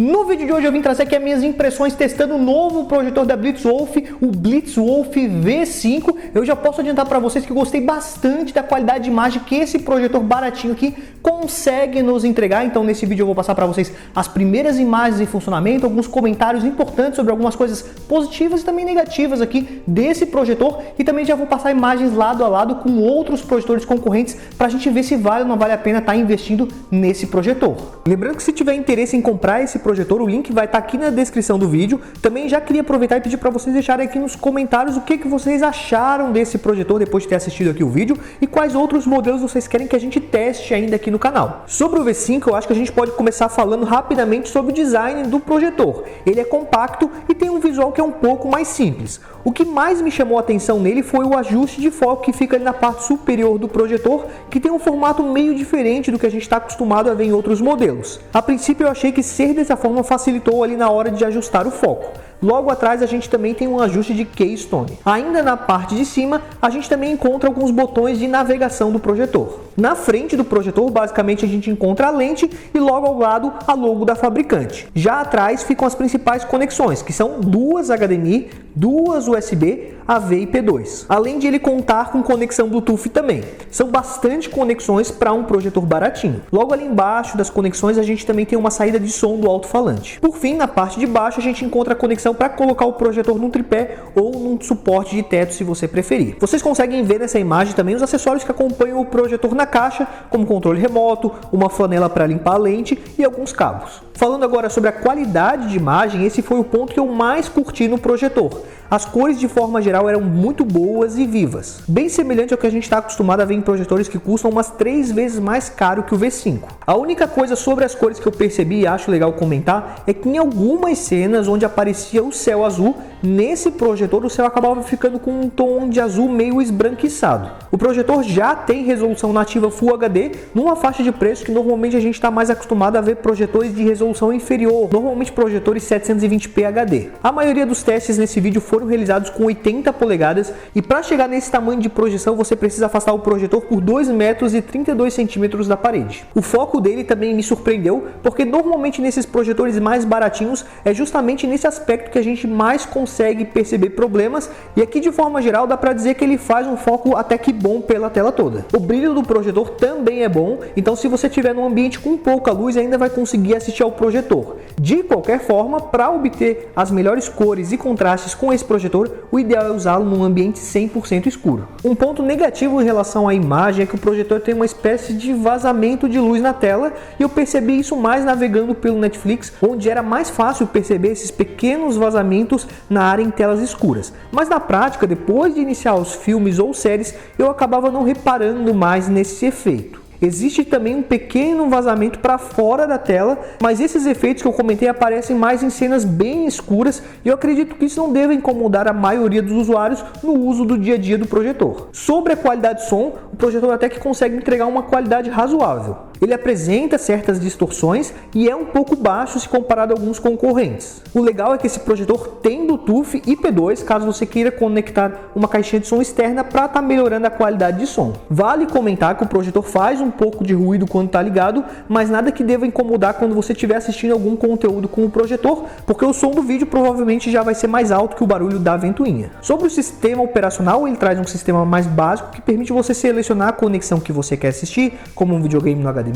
No vídeo de hoje eu vim trazer aqui as minhas impressões testando o novo projetor da Blitzwolf, o Blitzwolf V5. Eu já posso adiantar para vocês que eu gostei bastante da qualidade de imagem que esse projetor baratinho aqui consegue nos entregar. Então nesse vídeo eu vou passar para vocês as primeiras imagens em funcionamento, alguns comentários importantes sobre algumas coisas positivas e também negativas aqui desse projetor, e também já vou passar imagens lado a lado com outros projetores concorrentes para a gente ver se vale ou não vale a pena estar investindo nesse projetor. Lembrando que se tiver interesse em comprar esse projetor, o link vai estar aqui na descrição do vídeo. Também já queria aproveitar e pedir para vocês deixarem aqui nos comentários o que vocês acharam desse projetor depois de ter assistido aqui o vídeo e quais outros modelos vocês querem que a gente teste ainda aqui no canal. Sobre o V5, eu acho que a gente pode começar falando rapidamente sobre o design do projetor. Ele é compacto e tem um visual que é um pouco mais simples. O que mais me chamou a atenção nele foi o ajuste de foco que fica ali na parte superior do projetor, que tem um formato meio diferente do que a gente está acostumado a ver em outros modelos. A princípio eu achei que ser dessa forma facilitou ali na hora de ajustar o foco. Logo atrás a gente também tem um ajuste de keystone. Ainda na parte de cima a gente também encontra alguns botões de navegação do projetor. Na frente do projetor basicamente a gente encontra a lente e logo ao lado a logo da fabricante. Já atrás ficam as principais conexões, que são duas HDMI, duas USB, AV e P2. Além de ele contar com conexão Bluetooth também. São bastante conexões para um projetor baratinho. Logo ali embaixo das conexões a gente também tem uma saída de som do alto-falante. Por fim, na parte de baixo a gente encontra a conexão para colocar o projetor num tripé ou num suporte de teto, se você preferir. Vocês conseguem ver nessa imagem também os acessórios que acompanham o projetor na caixa, como controle remoto, uma flanela para limpar a lente e alguns cabos. Falando agora sobre a qualidade de imagem, esse foi o ponto que eu mais curti no projetor. As cores de forma geral eram muito boas e vivas, bem semelhante ao que a gente está acostumado a ver em projetores que custam umas 3 vezes mais caro que o V5. A única coisa sobre as cores que eu percebi e acho legal comentar é que em algumas cenas onde aparecia o céu azul, nesse projetor o céu acabava ficando com um tom de azul meio esbranquiçado. O projetor já tem resolução nativa Full HD numa faixa de preço que normalmente a gente está mais acostumado a ver projetores de resolução inferior, normalmente projetores 720p HD. A maioria dos testes nesse vídeo foram realizados com 80 polegadas e para chegar nesse tamanho de projeção você precisa afastar o projetor por 2,32 metros da parede. O foco dele também me surpreendeu, porque normalmente nesses projetores mais baratinhos é justamente nesse aspecto que a gente mais consegue perceber problemas, e aqui de forma geral dá para dizer que ele faz um foco até que bom pela tela toda. O brilho do projetor também é bom, então se você estiver num ambiente com pouca luz ainda vai conseguir assistir ao projetor. De qualquer forma, para obter as melhores cores e contrastes com esse projetor, o ideal é usá-lo num ambiente 100% escuro. Um ponto negativo em relação à imagem é que o projetor tem uma espécie de vazamento de luz na tela, e eu percebi isso mais navegando pelo Netflix, onde era mais fácil perceber esses pequenos vazamentos na área em telas escuras. Mas na prática, depois de iniciar os filmes ou séries, eu acabava não reparando mais nesse efeito. Existe também um pequeno vazamento para fora da tela, mas esses efeitos que eu comentei aparecem mais em cenas bem escuras e eu acredito que isso não deve incomodar a maioria dos usuários no uso do dia a dia do projetor. Sobre a qualidade de som, o projetor até que consegue entregar uma qualidade razoável. Ele apresenta certas distorções e é um pouco baixo se comparado a alguns concorrentes. O legal é que esse projetor tem Bluetooth e P2, caso você queira conectar uma caixinha de som externa para estar melhorando a qualidade de som. Vale comentar que o projetor faz um pouco de ruído quando está ligado, mas nada que deva incomodar quando você estiver assistindo algum conteúdo com o projetor, porque o som do vídeo provavelmente já vai ser mais alto que o barulho da ventoinha. Sobre o sistema operacional, ele traz um sistema mais básico que permite você selecionar a conexão que você quer assistir, como um videogame no HDMI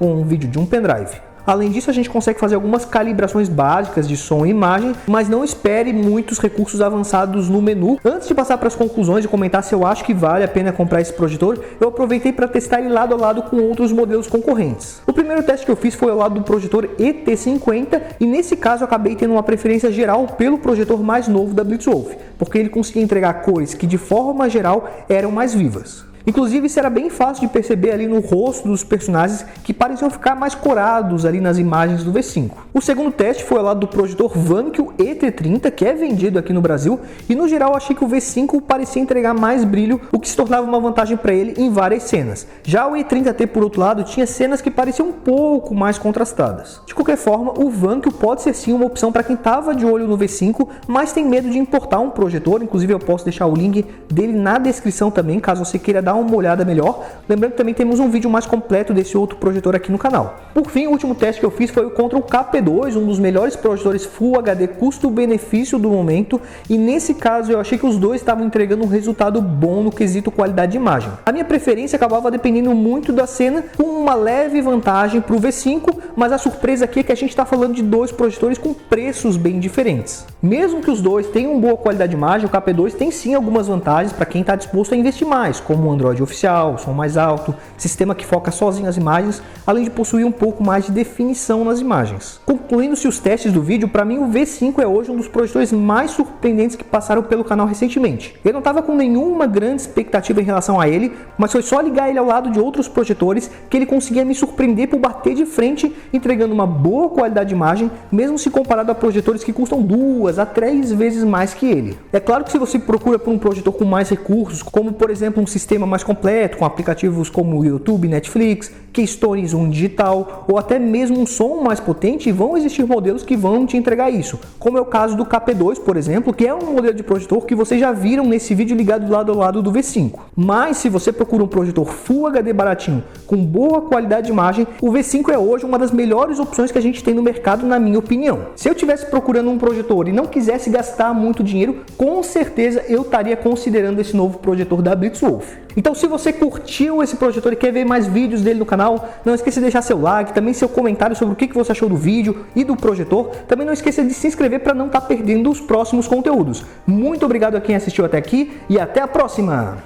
ou um vídeo de um pendrive. Além disso, a gente consegue fazer algumas calibrações básicas de som e imagem, mas não espere muitos recursos avançados no menu. Antes de passar para as conclusões e comentar se eu acho que vale a pena comprar esse projetor, eu aproveitei para testar ele lado a lado com outros modelos concorrentes. O primeiro teste que eu fiz foi ao lado do projetor ET50 e nesse caso eu acabei tendo uma preferência geral pelo projetor mais novo da Blitzwolf, porque ele conseguia entregar cores que de forma geral eram mais vivas. Inclusive isso era bem fácil de perceber ali no rosto dos personagens, que pareciam ficar mais corados ali nas imagens do V5. O segundo teste foi ao lado do projetor Vankyo ET30, que é vendido aqui no Brasil, e no geral eu achei que o V5 parecia entregar mais brilho, o que se tornava uma vantagem para ele em várias cenas. Já o E30T, por outro lado, tinha cenas que pareciam um pouco mais contrastadas. De qualquer forma, o Vankyo pode ser sim uma opção para quem estava de olho no V5, mas tem medo de importar um projetor. Inclusive eu posso deixar o link dele na descrição também, caso você queira dar uma olhada melhor. Lembrando que também temos um vídeo mais completo desse outro projetor aqui no canal. Por fim, o último teste que eu fiz foi contra o KP2, um dos melhores projetores Full HD custo-benefício do momento, e nesse caso eu achei que os dois estavam entregando um resultado bom no quesito qualidade de imagem. A minha preferência acabava dependendo muito da cena, com uma leve vantagem para o V5, mas a surpresa aqui é que a gente está falando de dois projetores com preços bem diferentes. Mesmo que os dois tenham boa qualidade de imagem, o KP2 tem sim algumas vantagens para quem está disposto a investir mais, como o Android oficial, som mais alto, sistema que foca sozinho as imagens, além de possuir um pouco mais de definição nas imagens. Concluindo-se os testes do vídeo, para mim o V5 é hoje um dos projetores mais surpreendentes que passaram pelo canal recentemente. Eu não estava com nenhuma grande expectativa em relação a ele, mas foi só ligar ele ao lado de outros projetores que ele conseguia me surpreender por bater de frente, entregando uma boa qualidade de imagem, mesmo se comparado a projetores que custam 2 a 3 vezes mais que ele. É claro que se você procura por um projetor com mais recursos, como por exemplo um sistema mais completo, com aplicativos como YouTube, Netflix, Keystone Zoom digital, ou até mesmo um som mais potente, vão existir modelos que vão te entregar isso, como é o caso do KP2, por exemplo, que é um modelo de projetor que vocês já viram nesse vídeo ligado lado ao lado do V5. Mas se você procura um projetor Full HD baratinho, com boa qualidade de imagem, o V5 é hoje uma das melhores opções que a gente tem no mercado, na minha opinião. Se eu estivesse procurando um projetor e não quisesse gastar muito dinheiro, com certeza eu estaria considerando esse novo projetor da Blitzwolf. Então, se você curtiu esse projetor e quer ver mais vídeos dele no canal, não esqueça de deixar seu like, também seu comentário sobre o que você achou do vídeo e do projetor. Também não esqueça de se inscrever para não estar perdendo os próximos conteúdos. Muito obrigado a quem assistiu até aqui e até a próxima!